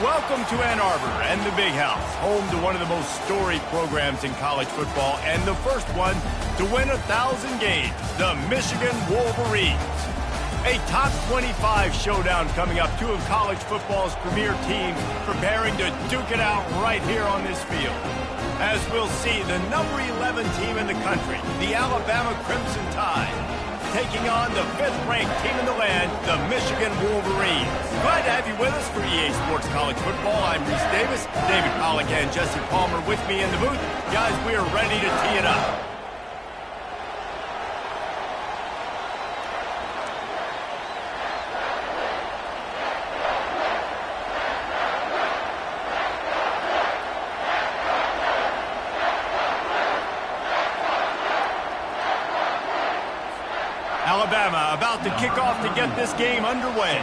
Welcome to Ann Arbor and the Big House, home to one of the most storied programs in college football and the first one to win 1,000 games, the Michigan Wolverines. A top 25 showdown coming up, two of college football's premier teams preparing to duke it out right here on this field. As we'll see, the number 11 team in the country, the Alabama Crimson Tide, taking on the 5th-ranked team in the land, the Michigan Wolverines. Glad to have you with us for EA Sports College Football. I'm Reese Davis, David Pollack and Jesse Palmer with me in the booth. Guys, we are ready to tee it up. Alabama about to kick off to get this game underway.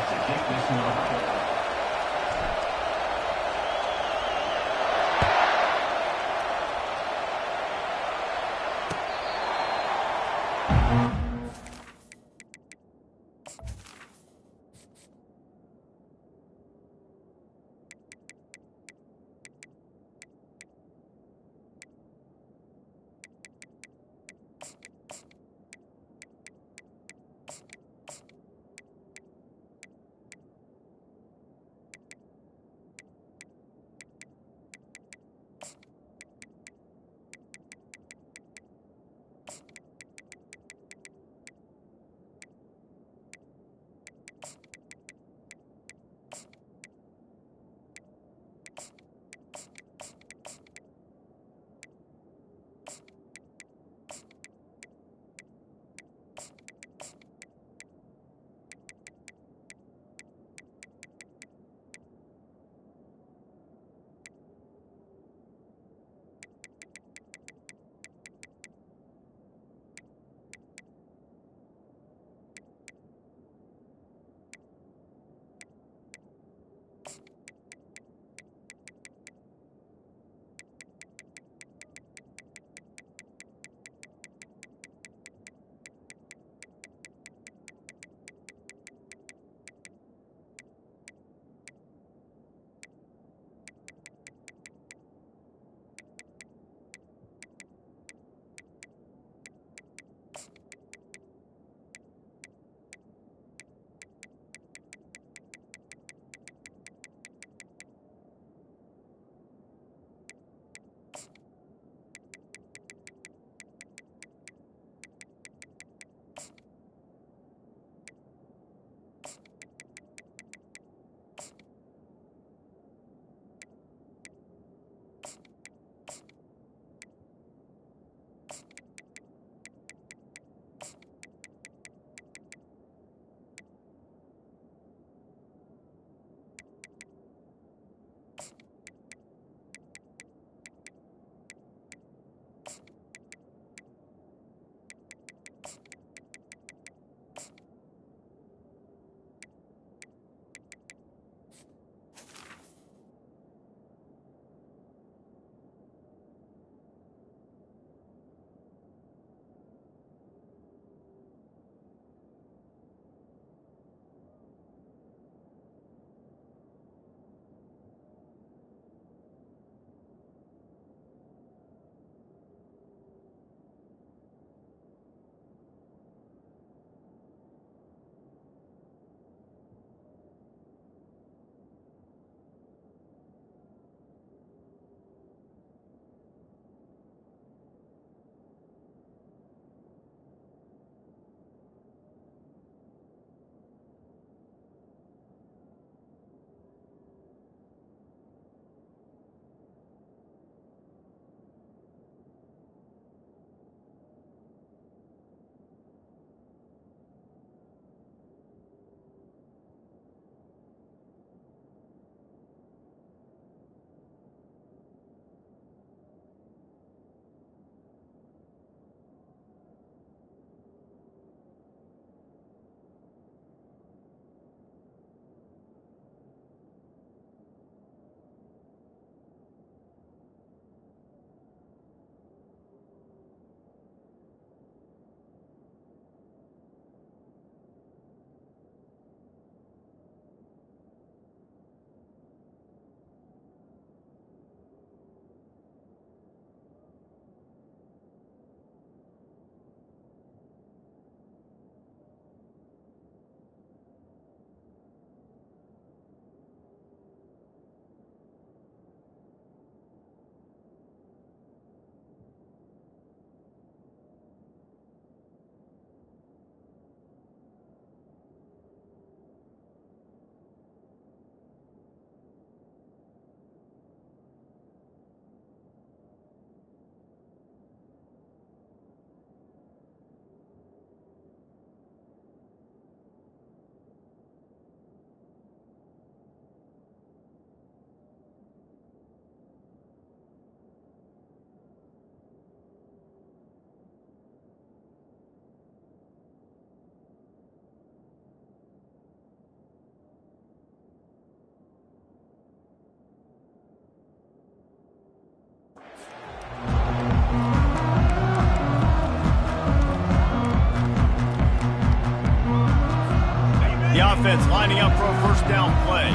The offense lining up for a first down play.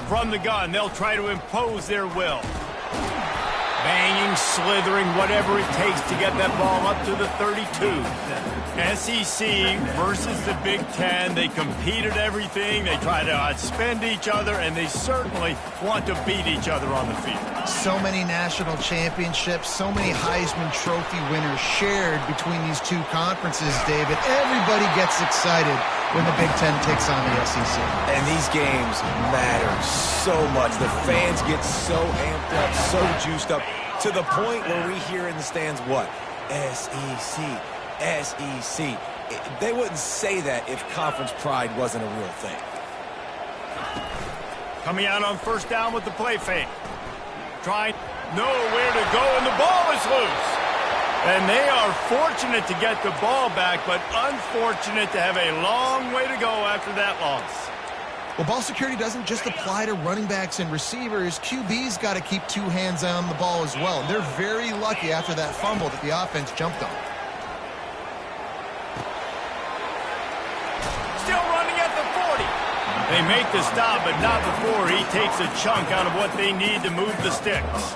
From the gun, they'll try to impose their will. Banging, slithering, whatever it takes to get that ball up to the 32. SEC versus the Big Ten. They compete at everything. They try to outspend each other, and they certainly want to beat each other on the field. So many national championships, so many Heisman Trophy winners shared between these two conferences, David. Everybody gets excited when the Big Ten takes on the SEC. And these games matter so much. The fans get so amped up, so juiced up, to the point where we hear in the stands, what? SEC. SEC. They wouldn't say that if conference pride wasn't a real thing. Coming out on first down with the play fake. Trying nowhere to go, and the ball is loose. And they are fortunate to get the ball back, but unfortunate to have a long way to go after that loss. Well, ball security doesn't just apply to running backs and receivers. QB's got to keep two hands on the ball as well. And they're very lucky after that fumble that the offense jumped on. Still running at the 40. They make the stop, but not before he takes a chunk out of what they need to move the sticks.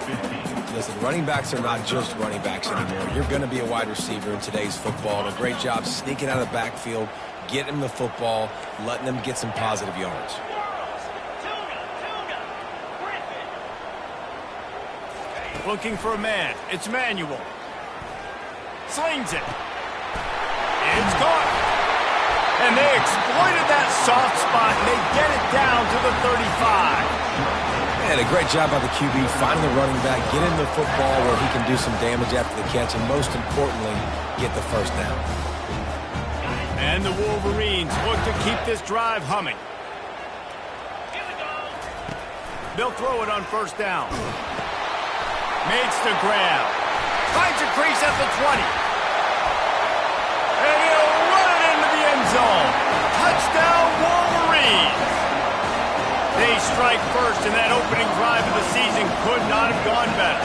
Listen, running backs are not just running backs anymore. You're going to be a wide receiver in today's football. And a great job sneaking out of the backfield, getting them the football, letting them get some positive yards. Looking for a man. It's Manuel. Slings it. It's caught. And they exploited that soft spot, and they get it down to the 35. And a great job by the QB finding the running back, get him the football where he can do some damage after the catch, and most importantly, get the first down. And the Wolverines look to keep this drive humming. They'll throw it on first down. Makes the grab. Finds a crease at the 20. And he'll run it into the end zone. Touchdown, Wolverines. They strike first, and that opening drive of the season could not have gone better.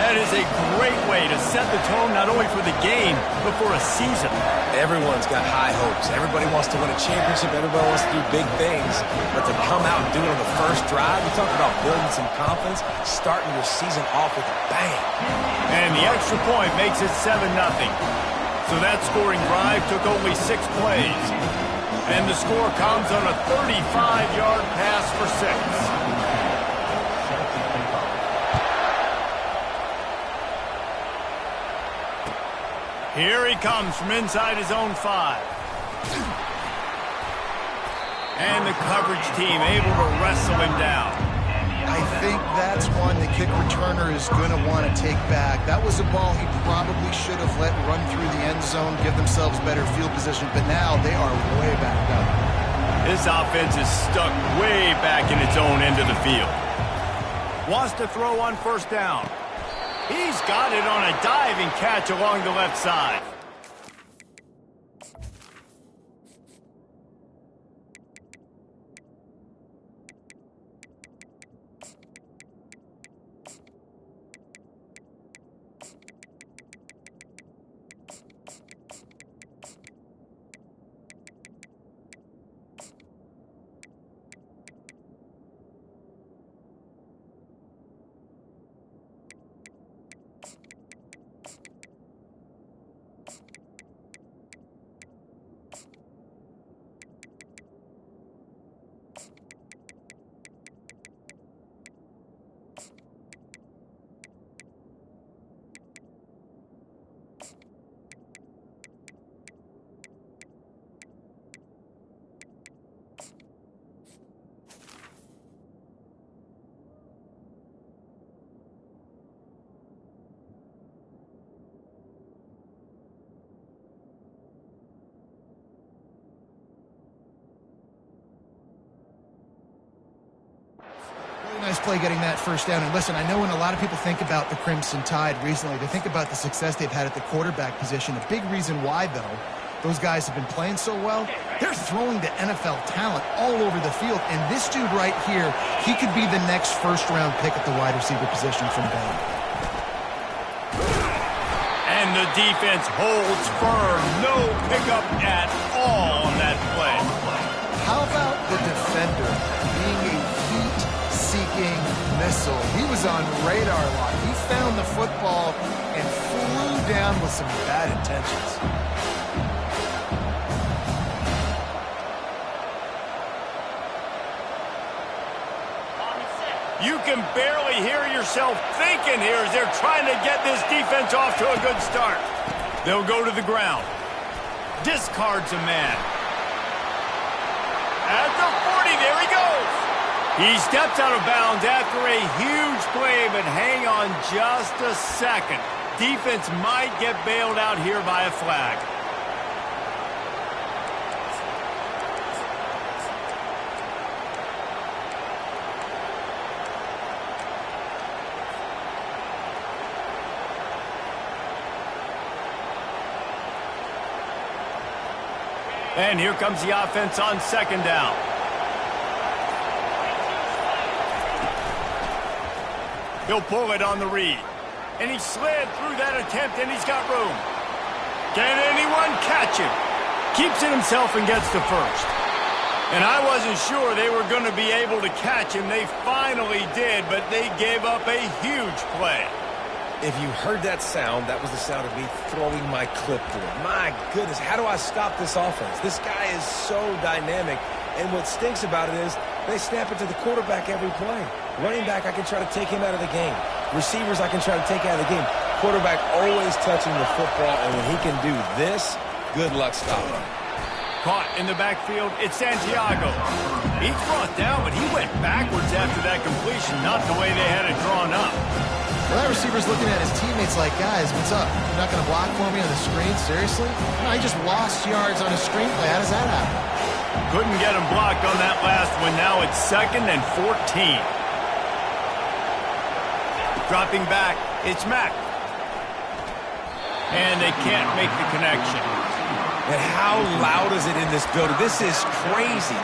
That is a great way to set the tone not only for the game, but for a season. Everyone's got high hopes. Everybody wants to win a championship. Everybody wants to do big things. But to come out and do it on the first drive, we talk about building some confidence, starting your season off with a bang. And the extra point makes it 7-0. So that scoring drive took only 6 plays. And the score comes on a 35-yard pass for 6. Here he comes from inside his own 5. And the coverage team able to wrestle him down. I think that's one the kick returner is going to want to take back. That was a ball he probably should have let run through the end zone, give themselves better field position, but now they are way backed up. This offense is stuck way back in its own end of the field. Wants to throw on first down. He's got it on a diving catch along the left side. Nice play getting that first down. And listen, I know when a lot of people think about the Crimson Tide recently, they think about the success they've had at the quarterback position. A big reason why, though, those guys have been playing so well, they're throwing to NFL talent all over the field. And this dude right here, he could be the next first-round pick at the wide receiver position from Baylor. And And the defense holds firm. No pickup at all on that play. How about the defender being a heat-seeking missile? He was on radar lock. He found the football and flew down with some bad intentions. You can barely hear yourself thinking here as they're trying to get this defense off to a good start. They'll go to the ground. Discards a man. At the 40, there he goes. He steps out of bounds after a huge play, but hang on just a second. Defense might get bailed out here by a flag. And here comes the offense on second down. He'll pull it on the read. And he slid through that attempt, and he's got room. Can anyone catch him? Keeps it himself and gets to first. And I wasn't sure they were going to be able to catch him. They finally did, but they gave up a huge play. If you heard that sound, that was the sound of me throwing my clipboard. My goodness, how do I stop this offense? This guy is so dynamic, and what stinks about it is they snap it to the quarterback every play. Running back, I can try to take him out of the game. Receivers, I can try to take out of the game. Quarterback always touching the football, and when he can do this, good luck stopping him. Caught in the backfield, it's Santiago. He's brought down, but he went backwards after that completion, not the way they had it drawn up. Well, that receiver's looking at his teammates like, guys, what's up? You're not going to block for me on the screen? Seriously? No, he just lost yards on a screenplay. How does that happen? Couldn't get him blocked on that last one. Now it's 2nd and 14. Dropping back, it's Mack. And they can't make the connection. And how loud is it in this building? This is crazy.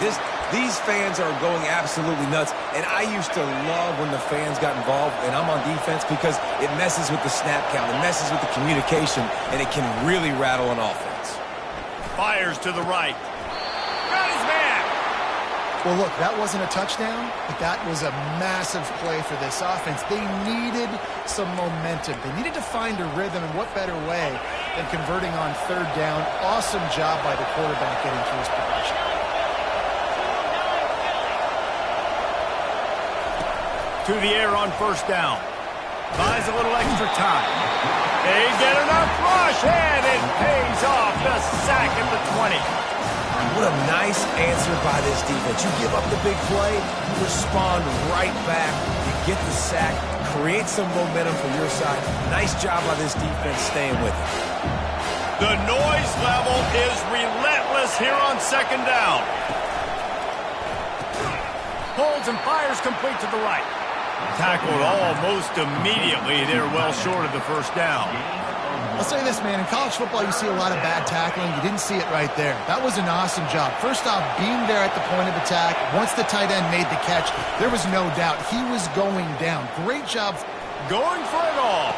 These fans are going absolutely nuts. And I used to love when the fans got involved, and I'm on defense, because it messes with the snap count. It messes with the communication, and it can really rattle an offense. Fires to the right. Got his man. Well, look, that wasn't a touchdown, but that was a massive play for this offense. They needed some momentum. They needed to find a rhythm, and what better way than converting on third down. Awesome job by the quarterback getting to his progression. To the air on first down. Buys a little extra time. They get enough rush, and it pays off. The sack at the 20. What a nice answer by this defense. You give up the big play, you respond right back, you get the sack, create some momentum for your side. Nice job by this defense staying with it. The noise level is relentless here on second down. Pulls and fires complete to the right. Tackled almost immediately. They're well short of the first down. I'll say this, man. In college football, you see a lot of bad tackling. You didn't see it right there. That was an awesome job. First off, being there at the point of attack. Once the tight end made the catch, there was no doubt he was going down. Great job. Going for it all.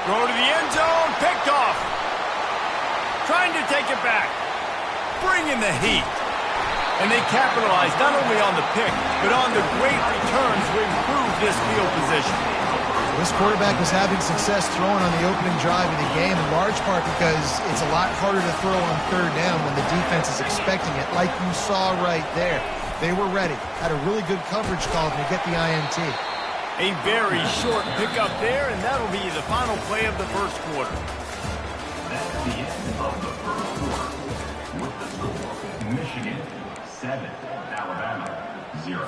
Throw to the end zone. Picked off. Trying to take it back. Bringing the heat. And they capitalized not only on the pick, but on the great returns to improve this field position. This quarterback was having success throwing on the opening drive of the game, in large part because it's a lot harder to throw on third down when the defense is expecting it, like you saw right there. They were ready. Had a really good coverage call to get the INT. A very short pickup there, and that'll be the final play of the first quarter. That's the end of the first quarter. With the score, Michigan 7, Alabama 0.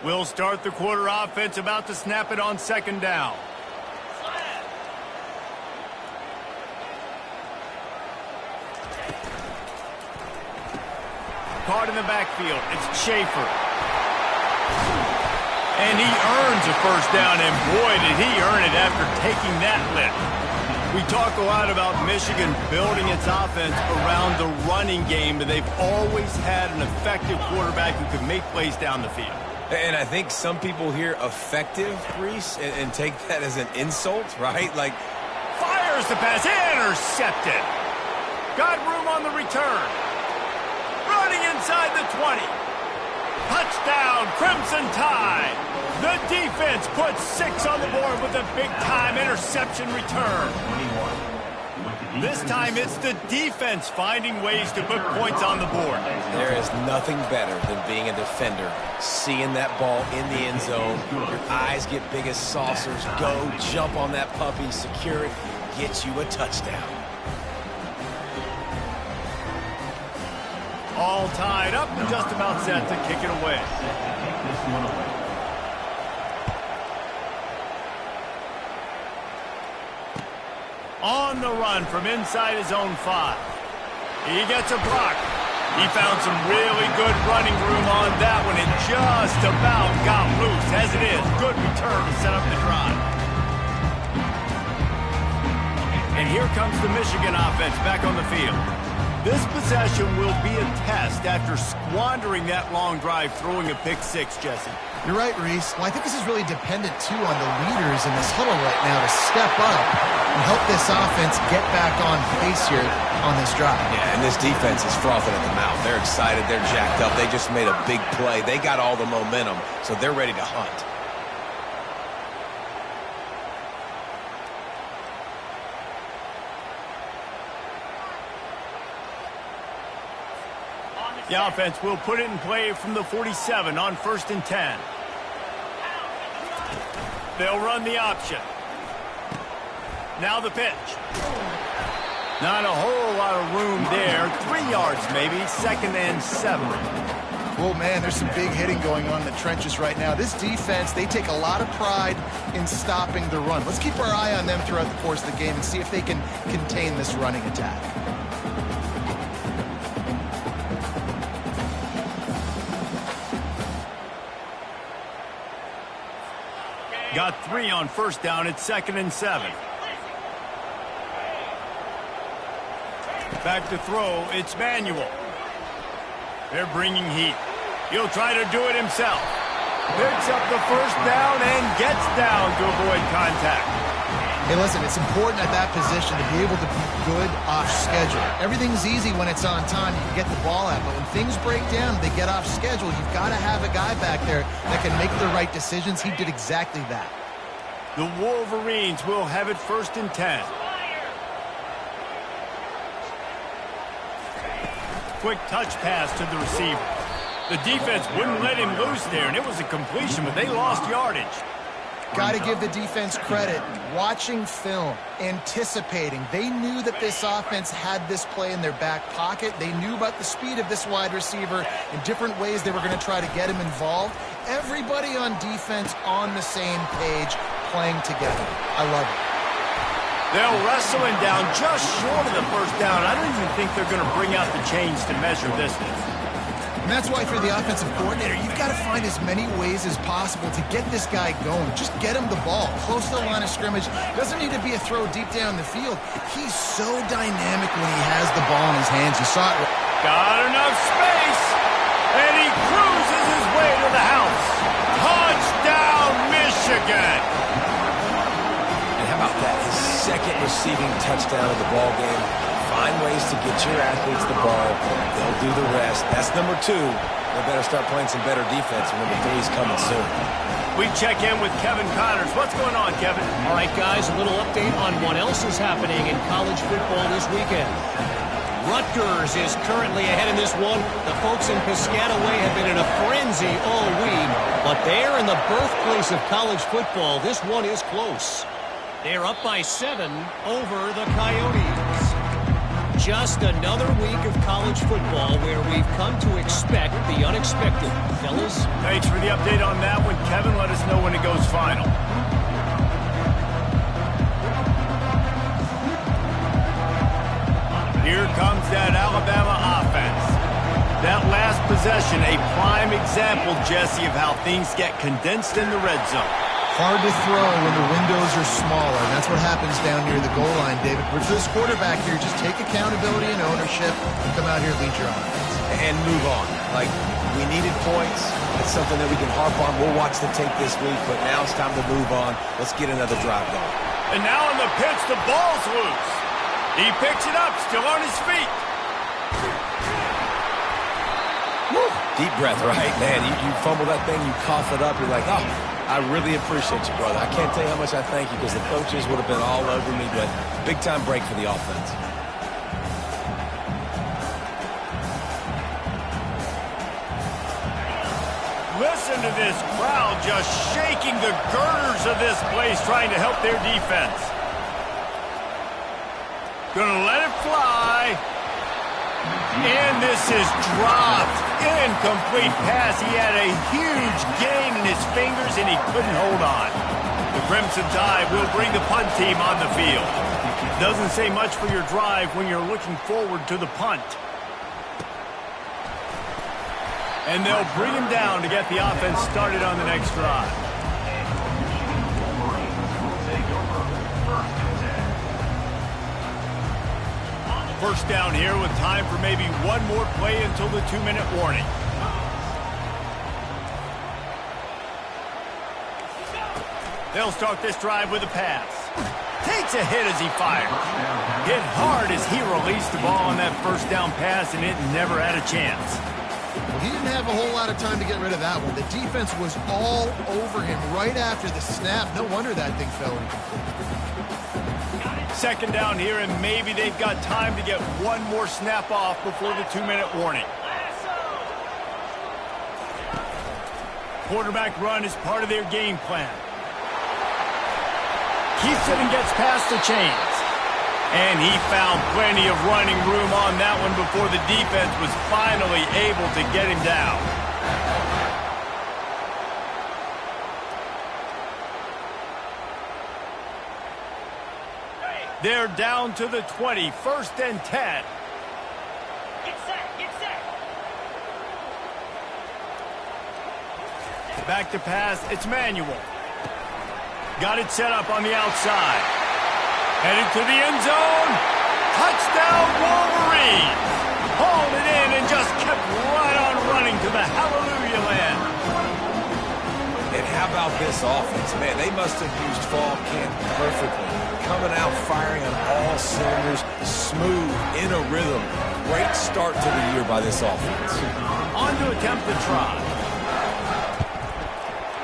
We'll start the quarter offense, about to snap it on second down. Caught in the backfield, it's Schaefer. And he earns a first down, and boy, did he earn it after taking that lift. We talk a lot about Michigan building its offense around the running game, but they've always had an effective quarterback who could make plays down the field. And I think some people hear effective, Reese, and take that as an insult, right? Like, fires the pass, intercepted. Got room on the return. Running inside the 20. Touchdown, Crimson Tide. The defense puts 6 on the board with a big-time interception return. This time it's the defense finding ways to put points on the board. There is nothing better than being a defender, seeing that ball in the end zone. Your eyes get big as saucers. Go, jump on that puppy, secure it, get you a touchdown. All tied up and just about set to kick it away. On the run from inside his own 5. He gets a block. He found some really good running room on that one. It just about got loose. As it is, good return to set up the drive. And here comes the Michigan offense back on the field. This possession will be a test after squandering that long drive, throwing a pick-6, Jesse. You're right, Reese. Well, I think this is really dependent, too, on the leaders in this huddle right now to step up and help this offense get back on pace here on this drive. Yeah, and this defense is frothing at the mouth. They're excited. They're jacked up. They just made a big play. They got all the momentum, so they're ready to hunt. The offense will put it in play from the 47 on 1st and 10. They'll run the option. Now the pitch. Not a whole lot of room there. 3 yards maybe. 2nd and 7. Oh, man, there's some big hitting going on in the trenches right now. This defense, they take a lot of pride in stopping the run. Let's keep our eye on them throughout the course of the game and see if they can contain this running attack. Got 3 on 1st down. It's 2nd and 7. Back to throw. It's Manuel. They're bringing heat. He'll try to do it himself. Picks up the 1st down and gets down to avoid contact. Hey, listen, it's important at that position to be able to be good off schedule. Everything's easy when it's on time. You can get the ball out. But when things break down, they get off schedule. You've got to have a guy back there that can make the right decisions. He did exactly that. The Wolverines will have it 1st and 10. Quick touch pass to the receiver. The defense wouldn't let him loose there, and it was a completion, but they lost yardage. Got to give the defense credit. Watching film, anticipating. They knew that this offense had this play in their back pocket. They knew about the speed of this wide receiver and different ways they were going to try to get him involved. Everybody on defense on the same page, playing together. I love it. They'll wrestle him down just short of the 1st down. I don't even think they're going to bring out the chains to measure this. And that's why, for the offensive coordinator, you've got to find as many ways as possible to get this guy going. Just get him the ball close to the line of scrimmage. Doesn't need to be a throw deep down the field. He's so dynamic when he has the ball in his hands. You saw it. Got enough space, and he cruises his way to the house. Touchdown, Michigan! And how about that? His 2nd receiving touchdown of the ball game. Find ways to get your athletes the ball. They'll do the rest. That's number 2. They better start playing some better defense. Number 3 is coming soon. We check in with Kevin Connors. What's going on, Kevin? All right, guys, a little update on what else is happening in college football this weekend. Rutgers is currently ahead in this one. The folks in Piscataway have been in a frenzy all week, but they're in the birthplace of college football. This one is close. They're up by 7 over the Coyotes. Just another week of college football where we've come to expect the unexpected. Fellas? Thanks for the update on that one, Kevin. Let us know when it goes final. Here comes that Alabama offense. That last possession, a prime example, Jesse, of how things get condensed in the red zone. Hard to throw when the windows are smaller, and that's what happens down near the goal line, David. But for this quarterback here, just take accountability and ownership and come out here and lead your offense. And move on. Like, we needed points. It's something that we can harp on. We'll watch the tape this week, but now it's time to move on. Let's get another drive going. And now on the pitch, the ball's loose. He picks it up, still on his feet. Woo. Deep breath, right? Man, you fumble that thing, you cough it up, you're like, oh, I really appreciate you, brother. I can't tell you how much I thank you because the coaches would have been all over me, but big-time break for the offense. Listen to this crowd just shaking the girders of this place, trying to help their defense. Gonna let it fly. And this is dropped. Incomplete pass. He had a huge gain in his fingers, and he couldn't hold on. The Crimson Tide will bring the punt team on the field. Doesn't say much for your drive when you're looking forward to the punt. And they'll bring him down to get the offense started on the next drive. First down here with time for maybe one more play until the 2-minute warning. They'll start this drive with a pass. Takes a hit as he fired. Hit hard as he released the ball on that first down pass, and it never had a chance. Well, he didn't have a whole lot of time to get rid of that one. The defense was all over him right after the snap. No wonder that thing fell incomplete. Second down here, and maybe they've got time to get one more snap off before the 2-minute warning. Quarterback run is part of their game plan. Keeps it and gets past the chains. And he found plenty of running room on that one before the defense was finally able to get him down. They're down to the 20, 1st and 10. Get set, get set. Back to pass, it's Manuel. Got it set up on the outside. Headed to the end zone. Touchdown, Wolverine. Hauled it in and just kept right on running to the hallelujah land. And how about this offense? Man, they must have used fall camp perfectly. Coming out firing on all cylinders, smooth, in a rhythm. Great start to the year by this offense. On to attempt the try.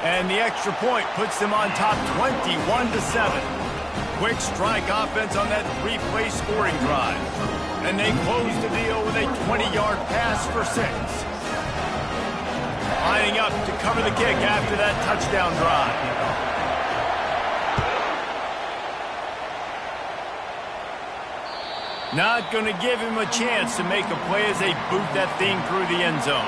And the extra point puts them on top 21-7. Quick strike offense on that 3-play scoring drive. And they close the deal with a 20-yard pass for 6. Lining up to cover the kick after that touchdown drive. Not going to give him a chance to make a play as they boot that thing through the end zone.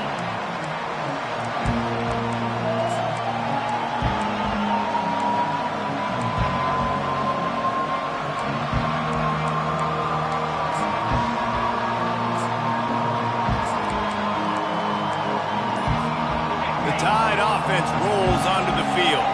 The Tide offense rolls onto the field.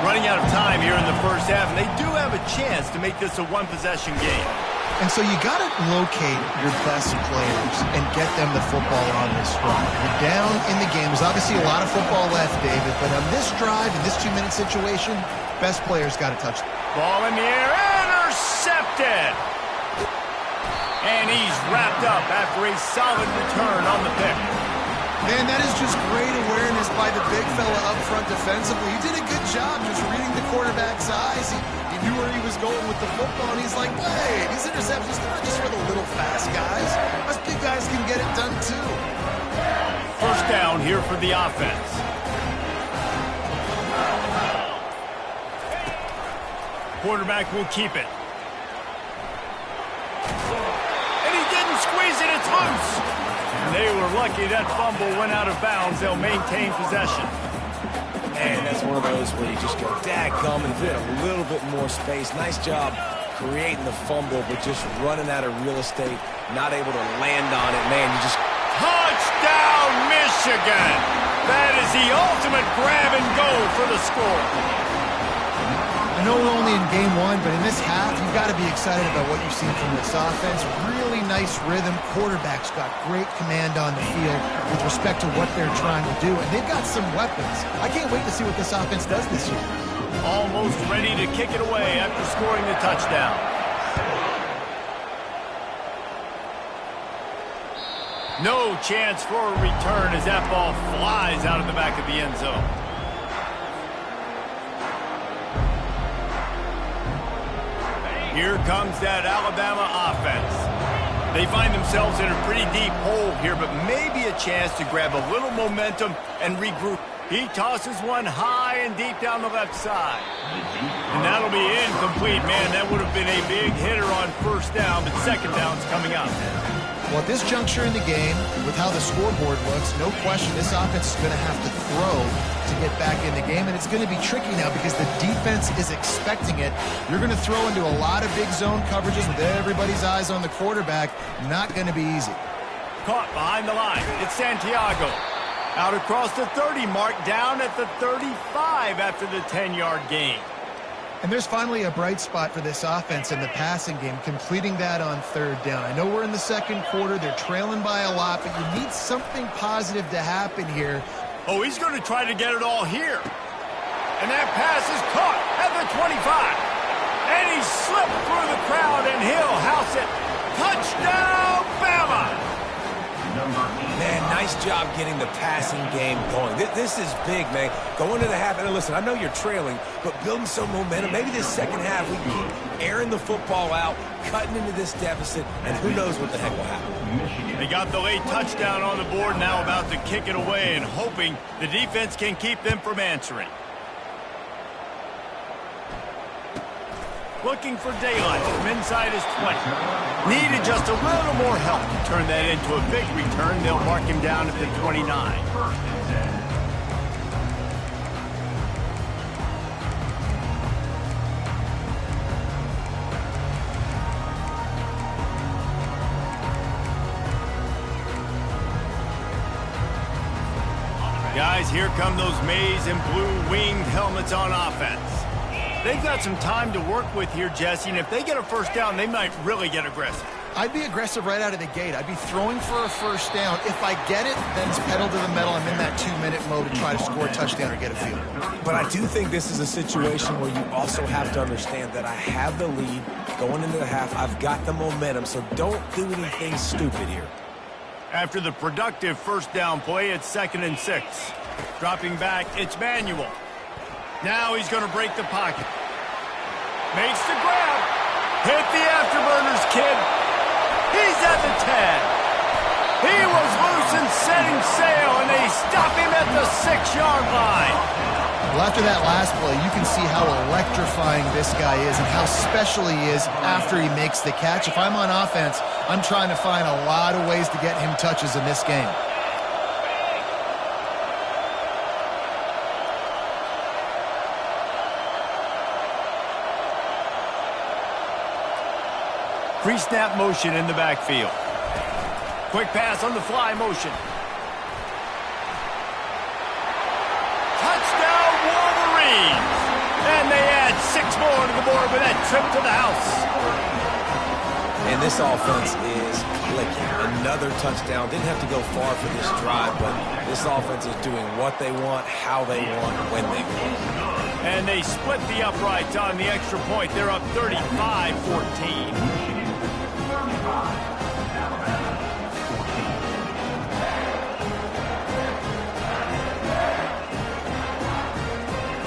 Running out of time here in the first half, and they do have a chance to make this a one-possession game. And so you got to locate your best players and get them the football on this drive. You're down in the game. There's obviously a lot of football left, David, but on this drive, in this 2-minute situation, best players got to touch them. Ball in the air, intercepted! And he's wrapped up after a solid return on the pick. Man, that is just great awareness by the big fella up front defensively. He did a good job just reading the quarterback's eyes. He knew where he was going with the football, and he's like, hey, these interceptions, they're not just for the little fast guys. Us big guys can get it done too. First down here for the offense. Quarterback will keep it. And he didn't squeeze it, it's loose. And they were lucky that fumble went out of bounds. They'll maintain possession. Man, that's one of those where you just go, dadgum, and fit a little bit more space. Nice job creating the fumble, but just running out of real estate, not able to land on it. Man, you just... Touchdown, Michigan! That is the ultimate grab and go for the score. know we're only in game one, but in this half, you've got to be excited about what you've seen from this offense. Really nice rhythm. Quarterback's got great command on the field with respect to what they're trying to do, and they've got some weapons. I can't wait to see what this offense does this year. Almost ready to kick it away after scoring the touchdown. No chance for a return as that ball flies out of the back of the end zone. Here comes that Alabama offense. They find themselves in a pretty deep hole here, but maybe a chance to grab a little momentum and regroup. He tosses one high and deep down the left side. And that'll be incomplete. Man, that would have been a big hitter on first down, but second down's coming up. Well, at this juncture in the game, with how the scoreboard looks, no question this offense is going to have to throw to get back in the game, and it's going to be tricky now because the defense is expecting it. You're going to throw into a lot of big zone coverages with everybody's eyes on the quarterback. Not going to be easy. Caught behind the line. It's Santiago. Out across the 30 mark, down at the 35 after the 10-yard gain. And there's finally a bright spot for this offense in the passing game, completing that on third down. I know we're in the second quarter. They're trailing by a lot, but you need something positive to happen here. Oh, he's going to try to get it all here. And that pass is caught at the 25. And he slipped through the crowd, and he'll house it. Touchdown, Bama! Man, nice job getting the passing game going. This is big, man. Going to the half, and listen, I know you're trailing, but building some momentum. Maybe this second half we keep airing the football out, cutting into this deficit, and who knows what the heck will happen. They got the late touchdown on the board, now about to kick it away and hoping the defense can keep them from answering. Looking for daylight from inside his 20. Needed just a little more help to turn that into a big return. They'll mark him down at the 29. Guys, here come those maize and blue winged helmets on offense. They've got some time to work with here, Jesse, and if they get a first down, they might really get aggressive. I'd be aggressive right out of the gate. I'd be throwing for a first down. If I get it, then it's pedal to the metal. I'm in that 2-minute mode to try to score a touchdown or get a field. But I do think this is a situation where you also have to understand that I have the lead going into the half. I've got the momentum, so don't do anything stupid here. After the productive first down play, it's 2nd and 6. Dropping back, it's Manuel. Now he's going to break the pocket. Makes the grab. Hit the afterburners, kid. He's at the 10. He was loose and setting sail, and they stop him at the 6-yard line. Well, after that last play, you can see how electrifying this guy is and how special he is after he makes the catch. If I'm on offense, I'm trying to find a lot of ways to get him touches in this game. Pre-snap motion in the backfield. Quick pass on the fly motion. Touchdown, Wolverines! And they add 6 more to the board with that trip to the house. And this offense is clicking. Another touchdown. Didn't have to go far for this drive, but this offense is doing what they want, how they want, when they want. And they split the uprights on the extra point. They're up 35-14.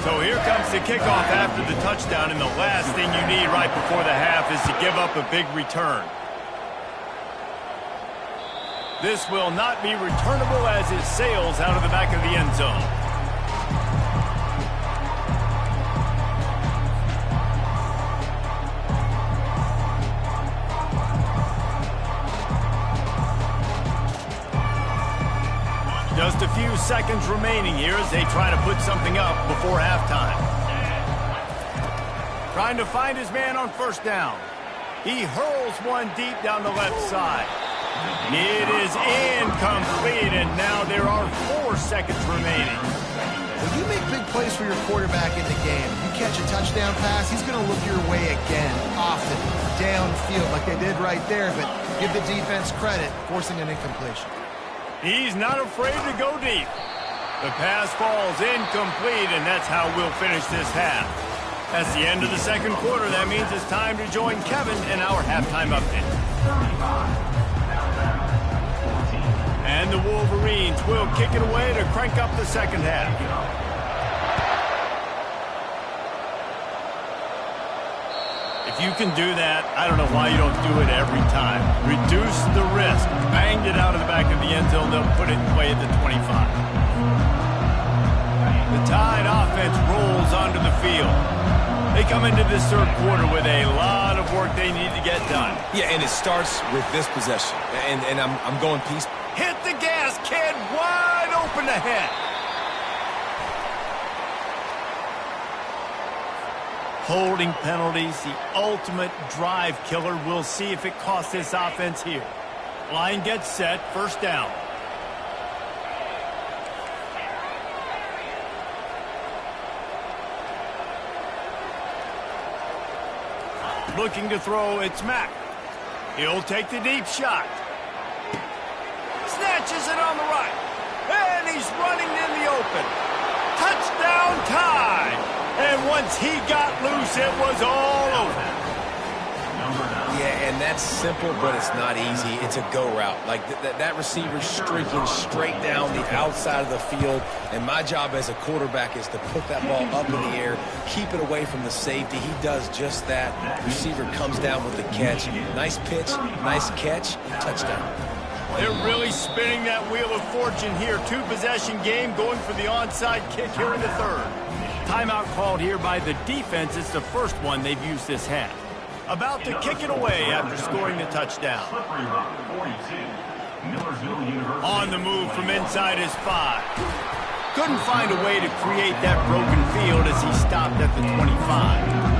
So here comes the kickoff after the touchdown, and the last thing you need right before the half is to give up a big return. This will not be returnable as it sails out of the back of the end zone. Just a few seconds remaining here as they try to put something up before halftime. Trying to find his man on first down. He hurls one deep down the left side. It is incomplete, and now there are 4 seconds remaining. When you make big plays for your quarterback in the game. You catch a touchdown pass, he's going to look your way again, often, downfield like they did right there, but give the defense credit, forcing an incompletion. He's not afraid to go deep. The pass falls incomplete, and that's how we'll finish this half. That's the end of the second quarter. That means it's time to join Kevin in our halftime update. And the Wolverines will kick it away to crank up the second half. If you can do that, I don't know why you don't do it every time. Reduce the risk. Banged it out of the back of the end zone. They'll put it away at the 25. The Tide offense rolls onto the field. They come into this third quarter with a lot of work they need to get done. Yeah, and it starts with this possession. And I'm going piece. Hit the gas, kid. Wide open ahead. Holding penalties, the ultimate drive killer. We'll see if it costs this offense here. Line gets set, first down. Looking to throw, it's Mack. He'll take the deep shot. Snatches it on the right. And he's running in the open. Touchdown Tide. And once he got loose, it was all over. Yeah, and that's simple, but it's not easy. It's a go route. Like that receiver's streaking straight down the outside of the field, and my job as a quarterback is to put that ball up in the air, keep it away from the safety. He does just that. Receiver comes down with the catch. Nice pitch, nice catch, touchdown. They're really spinning that wheel of fortune here. Two-possession game going for the onside kick here in the third. Timeout called here by the defense. It's the first one they've used this half. About to kick it away after scoring the touchdown. On the move from inside his 5. Couldn't find a way to create that broken field as he stopped at the 25.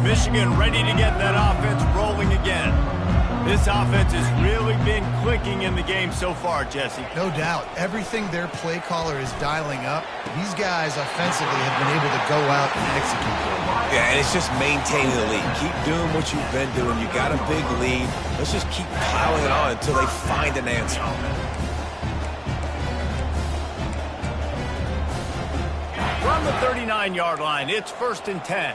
Michigan ready to get that offense rolling again. This offense has really been clicking in the game so far, Jesse. No doubt. Everything their play caller is dialing up, these guys offensively have been able to go out and execute. Yeah, and it's just maintaining the lead. Keep doing what you've been doing. You got a big lead. Let's just keep piling it on until they find an answer. From the 39-yard line, it's 1st and 10.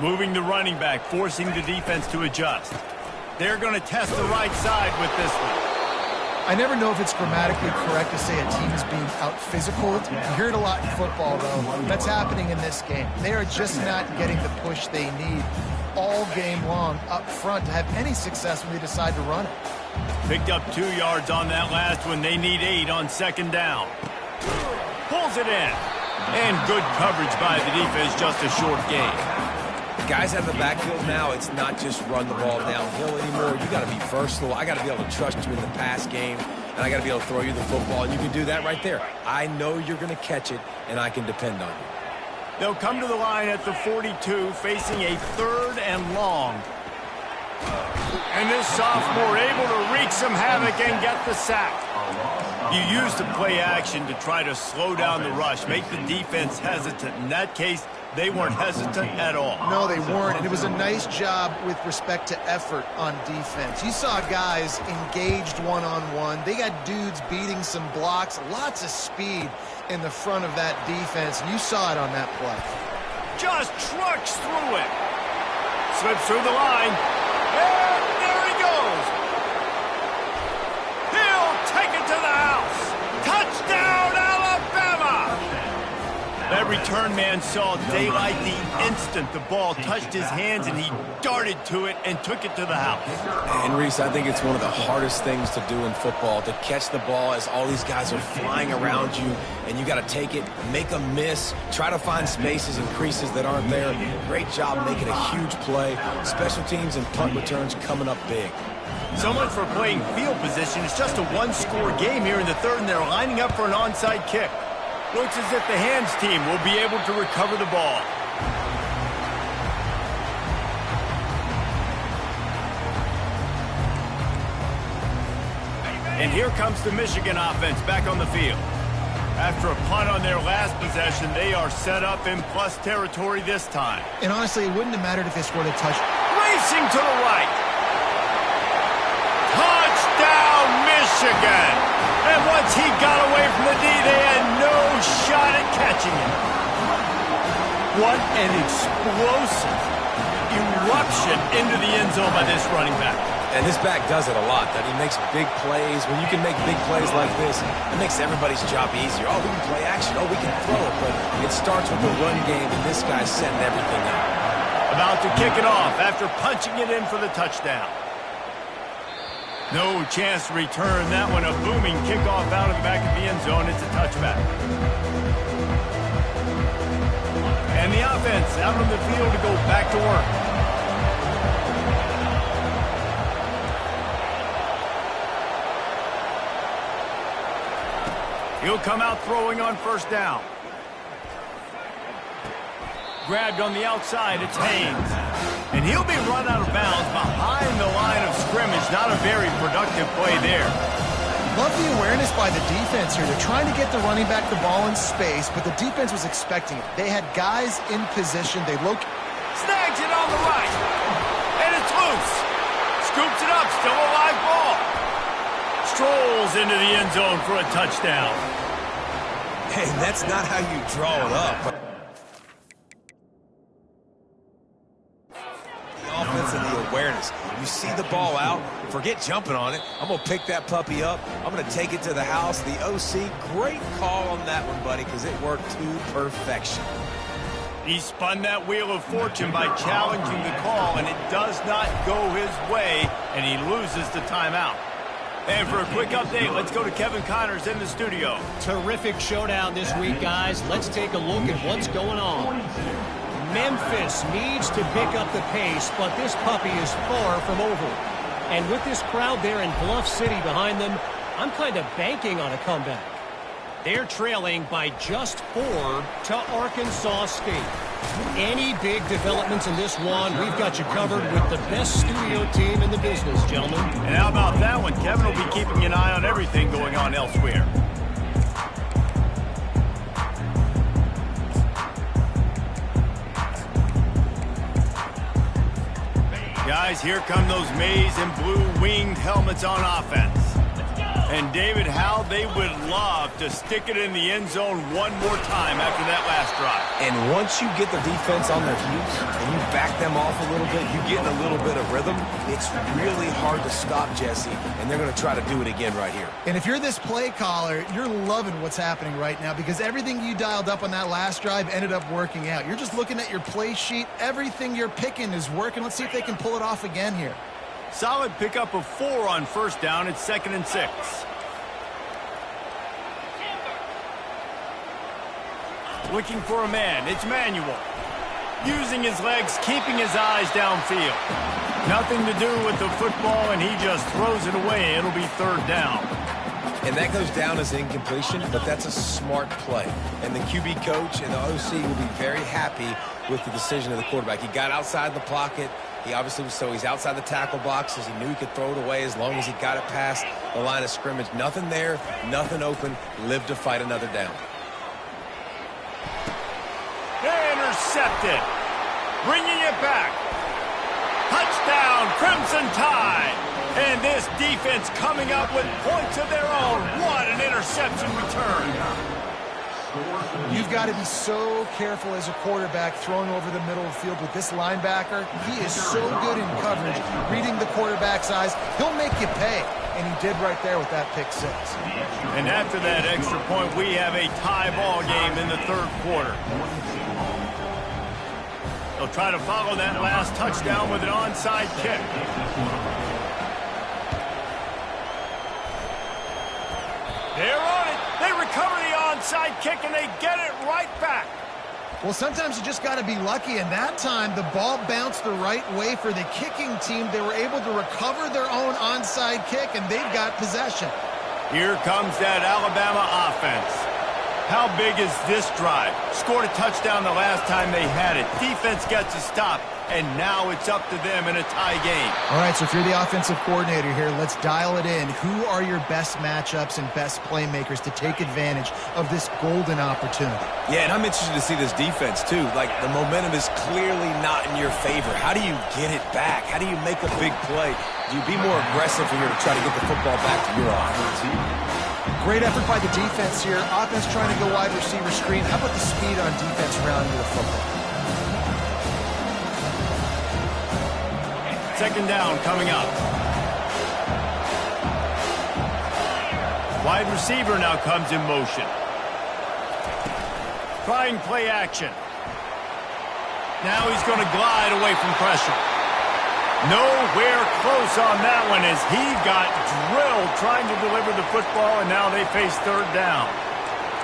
Moving the running back, forcing the defense to adjust. They're going to test the right side with this one. I never know if it's grammatically correct to say a team is being out-physical. You hear it a lot in football, though. That's happening in this game. They are just not getting the push they need all game long up front to have any success when they decide to run it. Picked up 2 yards on that last one. They need 8 on second down. Pulls it in. And good coverage by the defense, just a short game. Guys out of the backfield now, it's not just run the ball downhill anymore. You got to be versatile. I got to be able to trust you in the pass game, and I got to be able to throw you the football, and you can do that right there. I know you're going to catch it, and I can depend on you. They'll come to the line at the 42, facing a 3rd and long. And this sophomore able to wreak some havoc and get the sack. You use the play action to try to slow down the rush, make the defense hesitant. In that case, they weren't hesitant at all. No, they weren't, and it was a nice job with respect to effort on defense. You saw guys engaged one-on-one. They got dudes beating some blocks, lots of speed in the front of that defense, and you saw it on that play. Just trucks through it. Slips through the line, and there he goes. He'll take it to the house. Touchdown, Alabama! That return man saw daylight the instant the ball touched his hands, and he darted to it and took it to the house. And, Reese, I think it's one of the hardest things to do in football, to catch the ball as all these guys are flying around you, and you got to take it, make a miss, try to find spaces and creases that aren't there. Great job making a huge play. Special teams and punt returns coming up big. So much for playing field position. It's just a one-score game here in the third, and they're lining up for an onside kick. Looks as if the hands team will be able to recover the ball. And here comes the Michigan offense back on the field. After a punt on their last possession, they are set up in plus territory this time. And honestly, it wouldn't have mattered if they scored a touchdown. Racing to the right. Touchdown, Michigan! And once he got away from the D, they had no shot at catching him. What an explosive eruption into the end zone by this running back. And this back does it a lot, that he makes big plays. When you can make big plays like this, it makes everybody's job easier. Oh, we can play action. Oh, we can throw it. But it starts with the run game, and this guy's setting everything up. About to kick it off after punching it in for the touchdown. No chance to return that one. A booming kickoff out of the back of the end zone. It's a touchback. And the offense out on the field to go back to work. He'll come out throwing on first down. Grabbed on the outside, it's Haynes. And he'll be run out of bounds behind the line of scrimmage. Not a very productive play there. Love the awareness by the defense here. They're trying to get the running back the ball in space, but the defense was expecting it. They had guys in position. They snags it on the right. And it's loose. Scoops it up, still a live ball. Strolls into the end zone for a touchdown. Hey, that's not how you draw it up. The offense and the awareness. You see the ball out, forget jumping on it. I'm going to pick that puppy up. I'm going to take it to the house. The OC, great call on that one, buddy, because it worked to perfection. He spun that wheel of fortune by challenging the call, and it does not go his way, and he loses the timeout. And for a quick update, let's go to Kevin Connors in the studio. Terrific showdown this week, guys. Let's take a look at what's going on. Memphis needs to pick up the pace, but this puppy is far from over. And with this crowd there in Bluff City behind them, I'm kind of banking on a comeback. They're trailing by just 4 to Arkansas State. Any big developments in this one, we've got you covered with the best studio team in the business, gentlemen. And how about that one? Kevin will be keeping an eye on everything going on elsewhere. Guys, here come those maize and blue winged helmets on offense. And David, how they would love to stick it in the end zone one more time after that last drive. And once you get the defense on their heels and you back them off a little bit, you get in a little bit of rhythm, it's really hard to stop, Jesse, and they're going to try to do it again right here. And if you're this play caller, you're loving what's happening right now because everything you dialed up on that last drive ended up working out. You're just looking at your play sheet. Everything you're picking is working. Let's see if they can pull it off again here. Solid pickup of 4 on first down. It's 2nd and 6. Looking for a man. It's Manuel. Using his legs, keeping his eyes downfield. Nothing to do with the football, and he just throws it away. It'll be 3rd down. And that goes down as incompletion, but that's a smart play. And the QB coach and the OC will be very happy with the decision of the quarterback. He got outside the pocket. He obviously was he's outside the tackle boxes. He knew he could throw it away as long as he got it past the line of scrimmage. Nothing there, nothing open. Lived to fight another down. Intercepted. Bringing it back. Touchdown, Crimson Tide. And this defense coming up with points of their own. What an interception return. You've got to be so careful as a quarterback throwing over the middle of the field with this linebacker. He is so good in coverage, reading the quarterback's eyes. He'll make you pay, and he did right there with that pick 6. And after that extra point, we have a tie ball game in the 3rd quarter. They'll try to follow that last touchdown with an onside kick. They're on it. They recover the onside kick, and they get it right back. Well, sometimes you just got to be lucky, and that time the ball bounced the right way for the kicking team. They were able to recover their own onside kick, and they've got possession. Here comes that Alabama offense. How big is this drive? Scored a touchdown the last time they had it. Defense gets a stop. and now it's up to them in a tie game. All right, so if you're the offensive coordinator here, let's dial it in. Who are your best matchups and best playmakers to take advantage of this golden opportunity? Yeah, and I'm interested to see this defense, too. Like, the momentum is clearly not in your favor. How do you get it back? How do you make a big play? Do you be more aggressive here to try to get the football back to your offense? Great effort by the defense here. Offense trying to go wide receiver screen. How about the speed on defense rounding to the football? Second down coming up. Wide receiver now comes in motion. Trying play action. Now he's going to glide away from pressure. Nowhere close on that one as he got drilled trying to deliver the football, and now they face third down.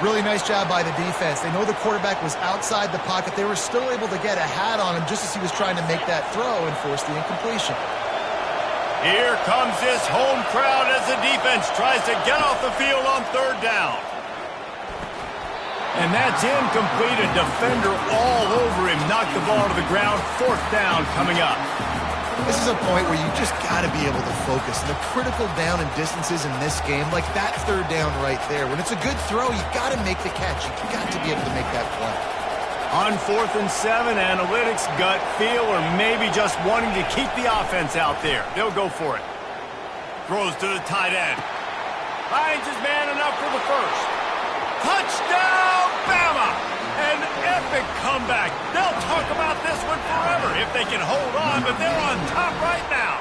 Really nice job by the defense. They know the quarterback was outside the pocket. They were still able to get a hat on him just as he was trying to make that throw and force the incompletion. Here comes this home crowd as the defense tries to get off the field on third down. And that's incomplete. A defender all over him. Knocked the ball to the ground. Fourth down coming up. This is a point where you just got to be able to focus. The critical down and distances in this game, like that third down right there. When it's a good throw, you got to make the catch. You got to be able to make that play. On 4th and 7, analytics, gut feel, or maybe just wanting to keep the offense out there. They'll go for it. Throws to the tight end. Finds his man enough for the first. Touchdown, Bama! An epic comeback. They'll talk about this one forever if they can hold on, but they're on top right now.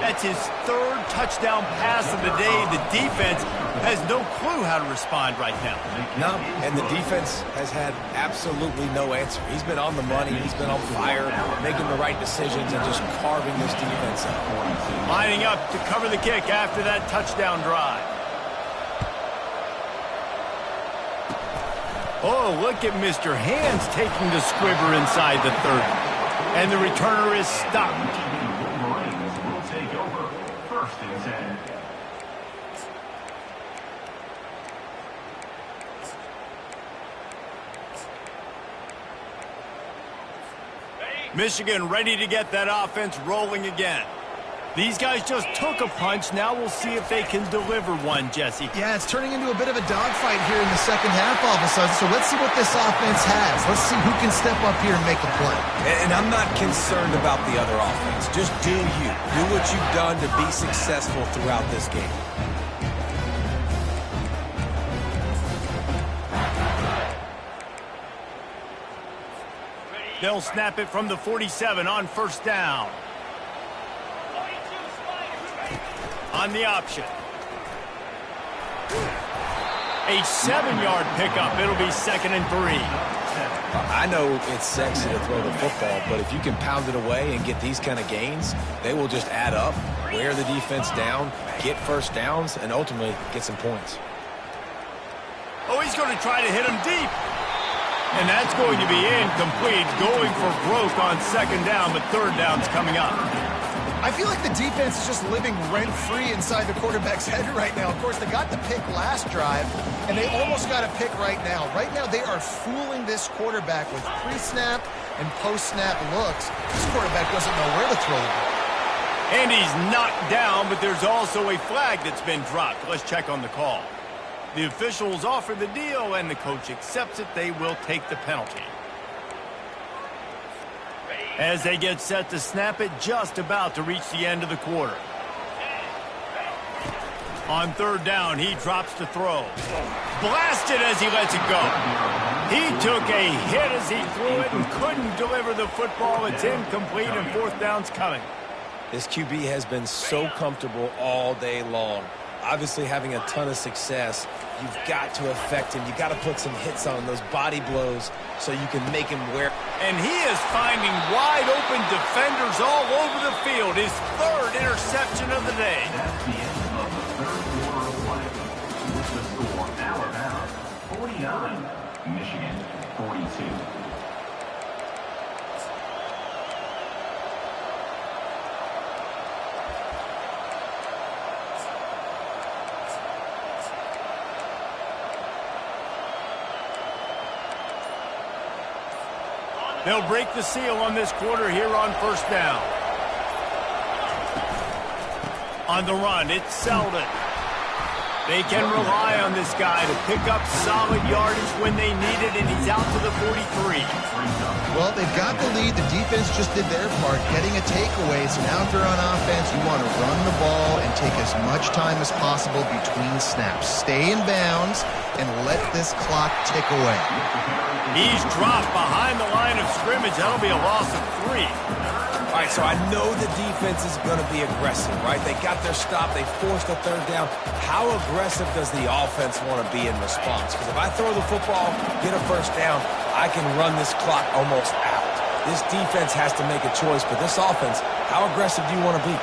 That's his third touchdown pass of the day. The defense has no clue how to respond right now. No, and the defense has had absolutely no answer. He's been on the money. He's been on fire, making the right decisions and just carving this defense up. Lining up to cover the kick after that touchdown drive. Oh, look at Mr. Hands taking the squibber inside the 30. And the returner is stopped. Wolverines will take over. First and 10. Michigan ready to get that offense rolling again. These guys just took a punch. Now we'll see if they can deliver one, Jesse. Yeah, it's turning into a bit of a dogfight here in the second half all of a sudden. So let's see what this offense has. Let's see who can step up here and make a play. And I'm not concerned about the other offense. Just do you. Do what you've done to be successful throughout this game. They'll snap it from the 47 on first down. On the option. A 7-yard pickup. It'll be 2nd and 3. I know it's sexy to throw the football, but if you can pound it away and get these kind of gains, they will just add up, wear the defense down, get first downs, and ultimately get some points. Oh, he's going to try to hit him deep. And that's going to be incomplete. Going for broke on 2nd down, but 3rd down's coming up. I feel like the defense is just living rent-free inside the quarterback's head right now. Of course, they got the pick last drive, and they almost got a pick right now. Right now, they are fooling this quarterback with pre-snap and post-snap looks. This quarterback doesn't know where to throw the ball. And he's knocked down, but there's also a flag that's been dropped. Let's check on the call. The officials offer the deal, and the coach accepts it. They will take the penalty. As they get set to snap it, just about to reach the end of the quarter. On 3rd down, he drops to throw. Blasted as he lets it go. He took a hit as he threw it and couldn't deliver the football. It's incomplete, and 4th down's coming. This QB has been so comfortable all day long. Obviously having a ton of success, you've got to affect him. You've got to put some hits on him, those body blows, so you can make him wear. And he is finding wide open defenders all over the field. His 3rd interception of the day. That's the end of the 3rd quarter of play. With the score, Alabama 49, Michigan 42. They'll break the seal on this quarter here on first down. On the run, it's Selden. They can rely on this guy to pick up solid yardage when they need it, and he's out to the 43. Well, they've got the lead. The defense just did their part, getting a takeaway. So now if they're on offense, you want to run the ball and take as much time as possible between snaps. Stay in bounds and let this clock tick away. He's dropped behind the line of scrimmage. That'll be a loss of 3. All right, so I know the defense is going to be aggressive, right? They got their stop. They forced a third down. How aggressive does the offense want to be in response? Because if I throw the football, get a first down, I can run this clock almost out. This defense has to make a choice, but this offense, how aggressive do you want to be?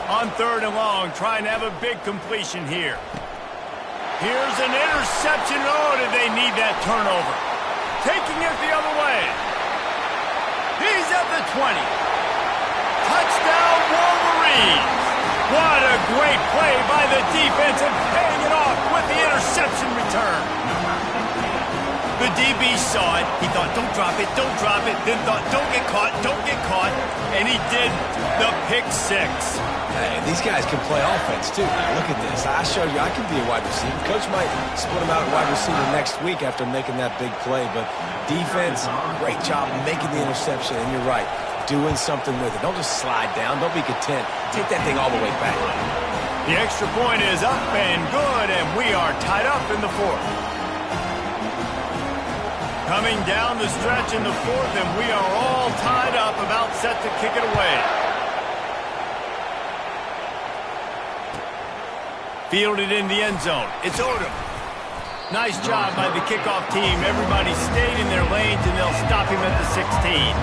On third and long, trying to have a big completion here. Here's an interception. Oh, did they need that turnover? Taking it the other way. He's at the 20. Touchdown, Wolverines. What a great play by the defense and paying it off with the interception return. The DB saw it. He thought, don't drop it, don't drop it. Then thought, don't get caught, don't get caught. And he did the pick 6. Hey, these guys can play offense, too. Look at this. I showed you I can be a wide receiver. Coach might split him out at wide receiver next week after making that big play. But defense, great job making the interception. And you're right, doing something with it. Don't just slide down. Don't be content. Take that thing all the way back. The extra point is up and good, and we are tied up in the 4th. Coming down the stretch in the 4th, and we are all tied up, about set to kick it away. Fielded in the end zone. It's Odom. Nice job by the kickoff team. Everybody stayed in their lanes, and they'll stop him at the 16.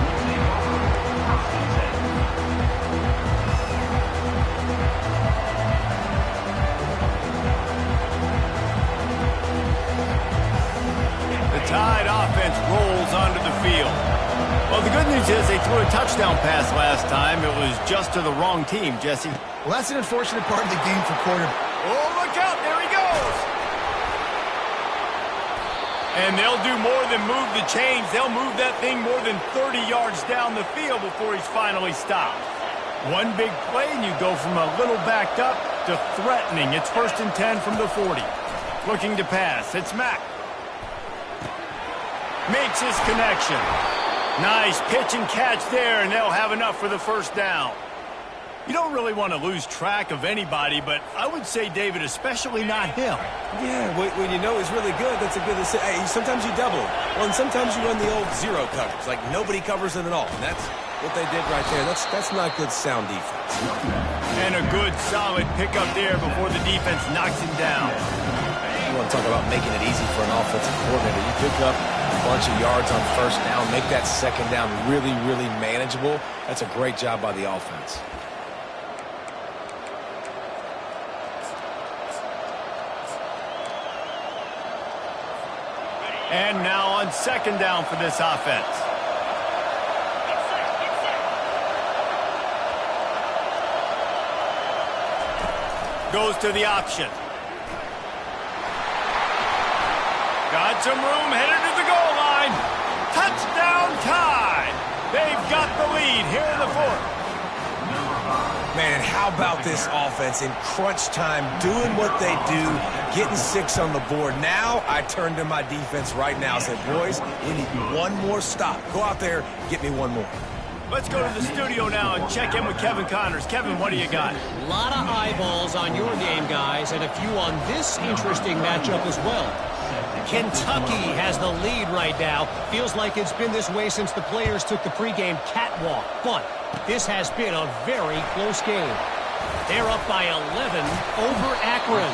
The Tide offense rolls onto the field. Well, the good news is they threw a touchdown pass last time. It was just to the wrong team, Jesse. Well, that's an unfortunate part of the game for quarterback. Oh, look out. There he goes. And they'll do more than move the chains. They'll move that thing more than 30 yards down the field before he's finally stopped. One big play, and you go from a little backed up to threatening. It's 1st and 10 from the 40. Looking to pass. It's Mack. Makes his connection. Nice pitch and catch there, and they'll have enough for the first down. You don't really want to lose track of anybody, but I would say, David, especially not him. Yeah, when you know he's really good, that's a good... Hey, sometimes you double him. Well, and sometimes you run the old zero coverage, like nobody covers him at all. And that's what they did right there. That's not good sound defense. And a good, solid pickup there before the defense knocks him down. You want to talk about making it easy for an offensive coordinator. You pick up a bunch of yards on first down, make that second down really, really manageable. That's a great job by the offense. And now on second down for this offense. Goes to the option. Got some room, headed to the goal line. Touchdown Tide. They've got the lead here in the 4th. Man, and how about this offense in crunch time, doing what they do, getting 6 on the board. Now I turn to my defense right now and say, boys, we need one more stop. Go out there, get me one more. Let's go to the studio now and check in with Kevin Connors. Kevin, what do you got? A lot of eyeballs on your game, guys, and a few on this interesting matchup as well. Kentucky has the lead right now. Feels like it's been this way since the players took the pregame catwalk. But this has been a very close game. They're up by 11 over Akron.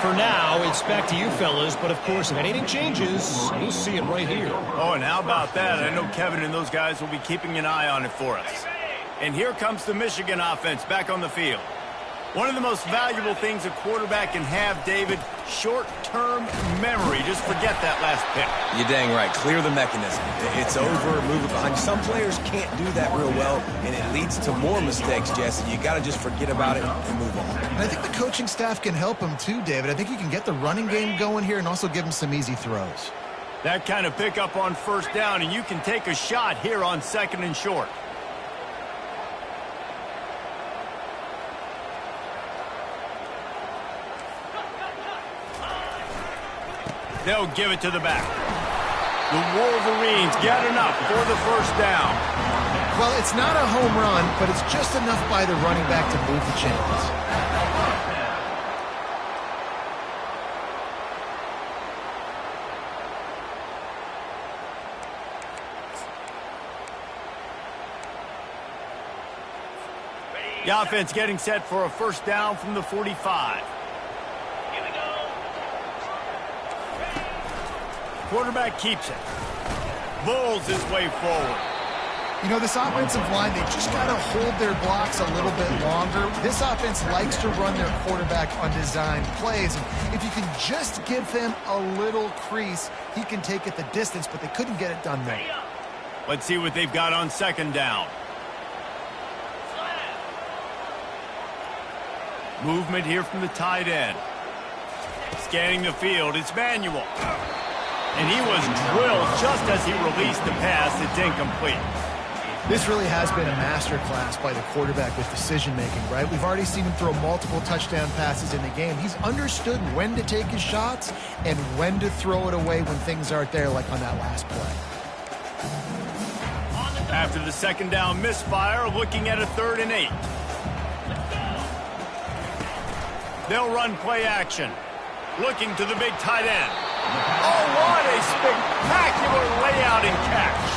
For now, it's back to you fellas, but of course, if anything changes, you'll see it right here. Oh, and how about that? I know Kevin and those guys will be keeping an eye on it for us. And here comes the Michigan offense back on the field. One of the most valuable things a quarterback can have, David, short-term memory. Just forget that last pick. You're dang right. Clear the mechanism. It's over, move it behind you. Some players can't do that real well, and it leads to more mistakes, Jesse. You got to just forget about it and move on. And I think the coaching staff can help him too, David. I think he can get the running game going here and also give him some easy throws. That kind of pickup on first down, and you can take a shot here on 2nd and short. They'll give it to the back. The Wolverines get enough for the first down. Well, it's not a home run, but it's just enough by the running back to move the chains. The offense getting set for a first down from the 45. Quarterback keeps it. Bulls his way forward. You know, this offensive line, they just got to hold their blocks a little bit longer. This offense likes to run their quarterback on designed plays. And if you can just give him a little crease, he can take it the distance, but they couldn't get it done there. Let's see what they've got on 2nd down. Movement here from the tight end. Scanning the field, it's Manuel. And he was drilled just as he released the pass. It's incomplete. This really has been a masterclass by the quarterback with decision-making, right? We've already seen him throw multiple touchdown passes in the game. He's understood when to take his shots and when to throw it away when things aren't there, like on that last play. After the 2nd down misfire, looking at a 3rd and 8. They'll run play action. Looking to the big tight end. Oh, what a spectacular layout and catch.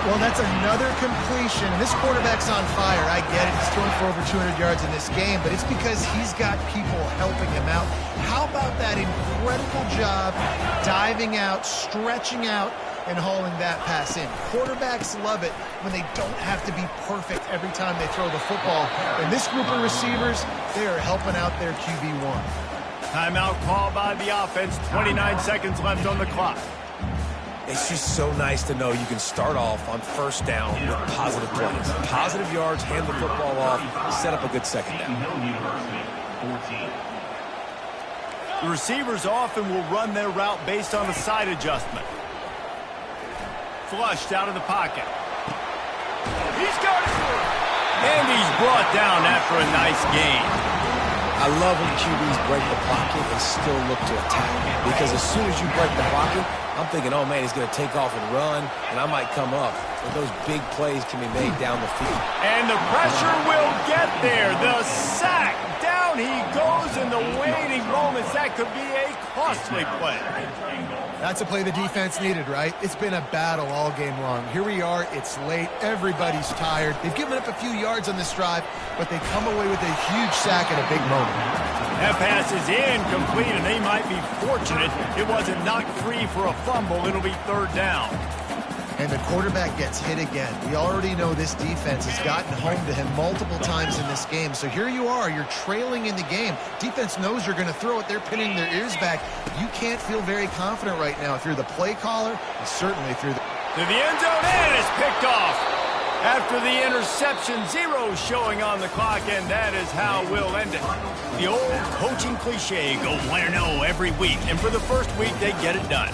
Well, that's another completion. This quarterback's on fire. I get it. He's throwing for over 200 yards in this game, but it's because he's got people helping him out. How about that incredible job diving out, stretching out, and hauling that pass in? Quarterbacks love it when they don't have to be perfect every time they throw the football. And this group of receivers, they are helping out their QB1. Timeout called by the offense. 29 seconds left on the clock. It's just so nice to know you can start off on first down with positive plays. Positive yards, hand the football off, set up a good 2nd down. The receivers often will run their route based on a side adjustment. Flushed out of the pocket. He's got it. And he's brought down after a nice gain. I love when QBs break the pocket and still look to attack. Because as soon as you break the pocket, I'm thinking, oh, man, he's going to take off and run, and I might come up. But those big plays can be made down the field. And the pressure will get there. The sack. Down he goes in the waiting moments. That could be a costly play. That's a play the defense needed, right? It's been a battle all game long. Here we are. It's late. Everybody's tired. They've given up a few yards on this drive, but they come away with a huge sack at a big moment. That pass is incomplete, and they might be fortunate it wasn't knocked free for a fumble. It'll be 3rd down. And the quarterback gets hit again. We already know this defense has gotten home to him multiple times in this game. So here you are. You're trailing in the game. Defense knows you're going to throw it. They're pinning their ears back. You can't feel very confident right now if you're the play caller, and certainly if you're the... To the end zone, and it's picked off. After the interception, 0 showing on the clock, and that is how we'll end it. The old coaching cliche, go 1-0 every week, and for the first week, they get it done.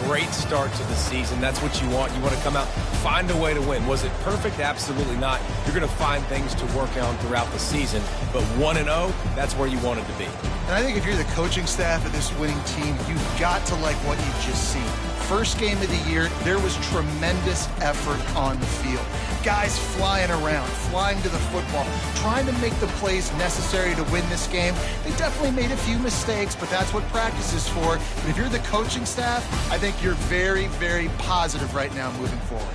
Great start to the season. That's what you want. You want to come out, find a way to win. Was it perfect? Absolutely not. You're going to find things to work on throughout the season, but 1-0, that's where you want it to be. And I think if you're the coaching staff of this winning team, you've got to like what you've just seen. First game of the year, there was tremendous effort on the field. Guys flying around, flying to the football, trying to make the plays necessary to win this game. They definitely made a few mistakes, but that's what practice is for. And if you're the coaching staff, I think you're very, very positive right now moving forward.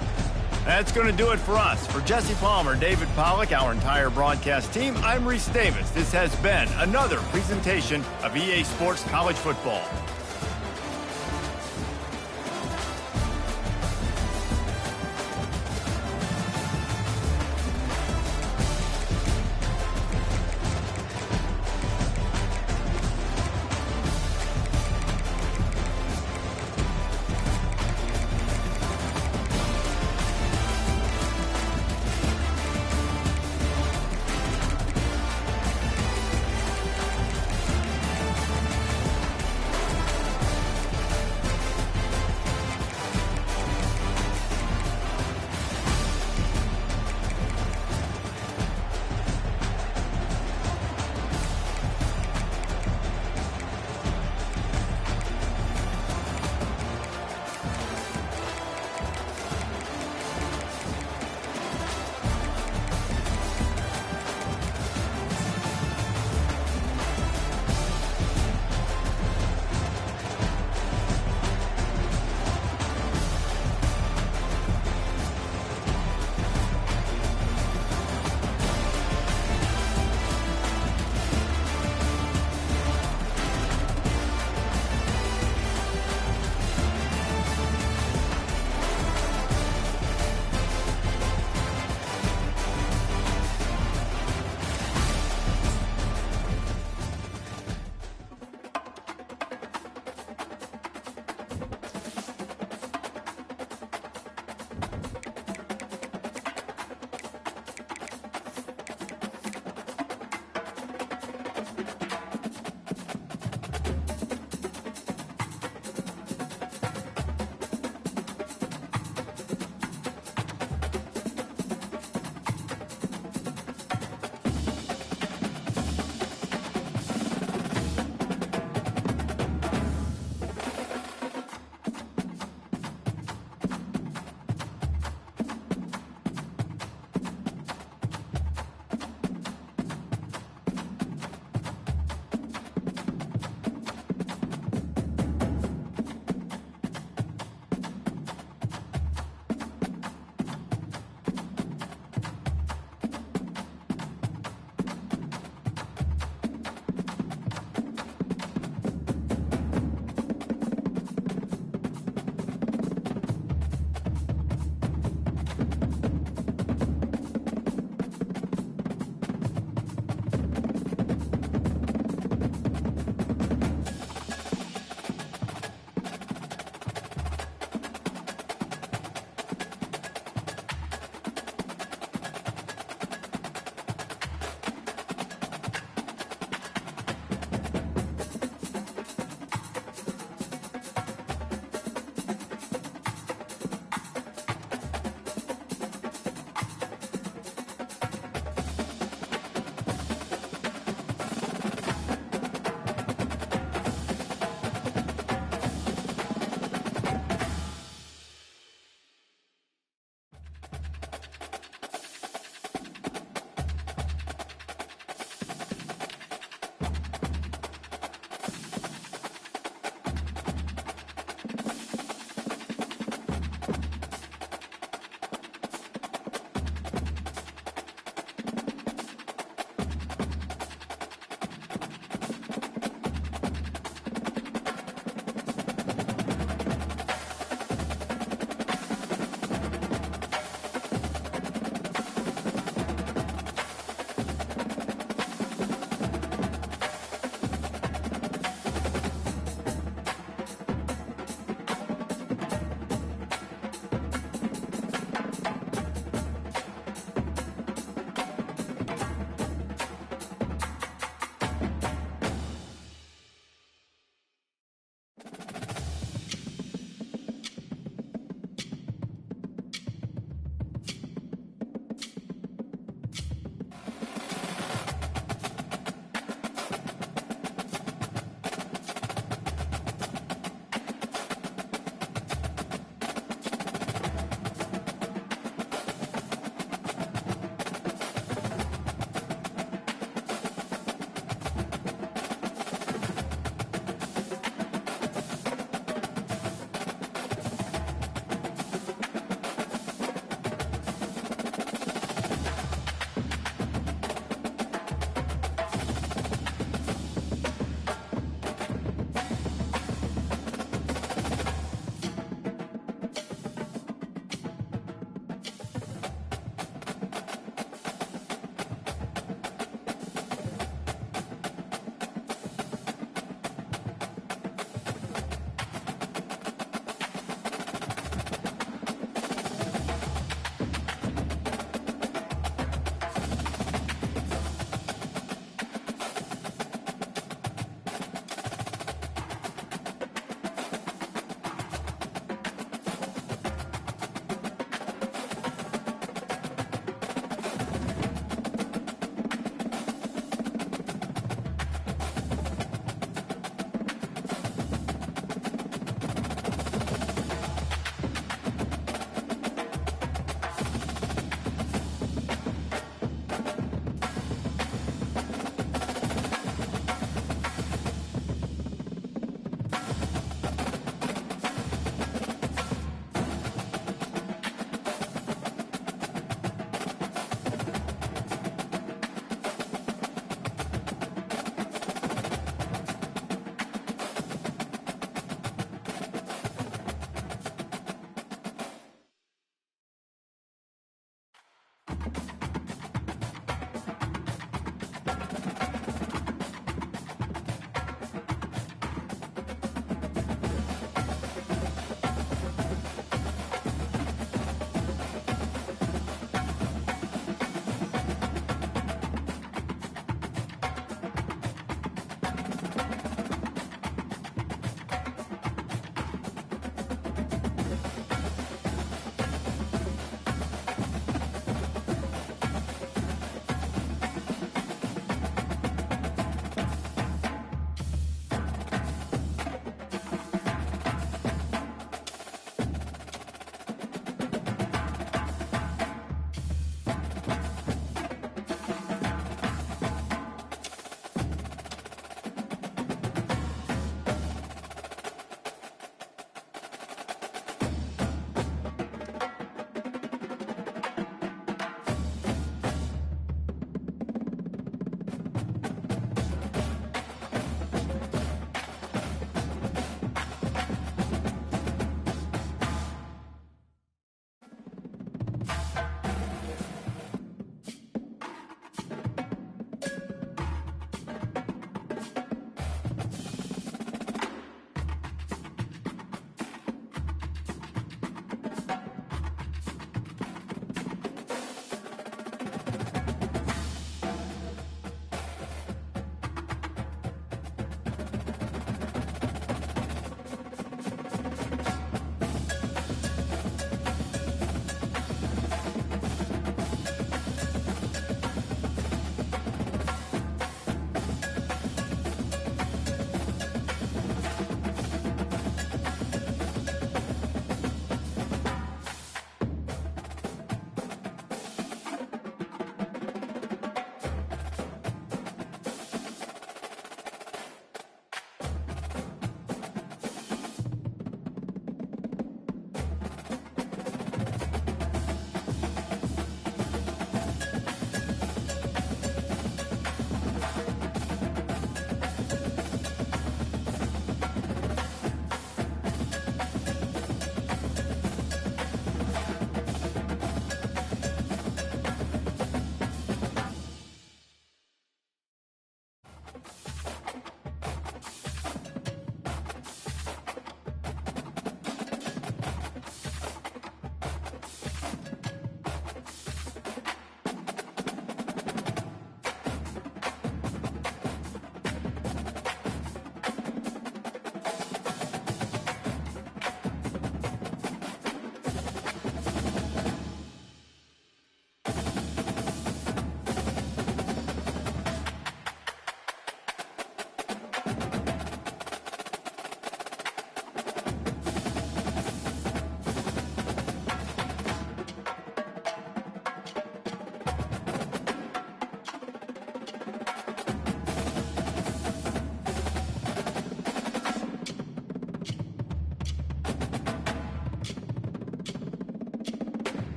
That's going to do it for us. For Jesse Palmer, David Pollack, our entire broadcast team, I'm Reese Davis. This has been another presentation of EA Sports College Football.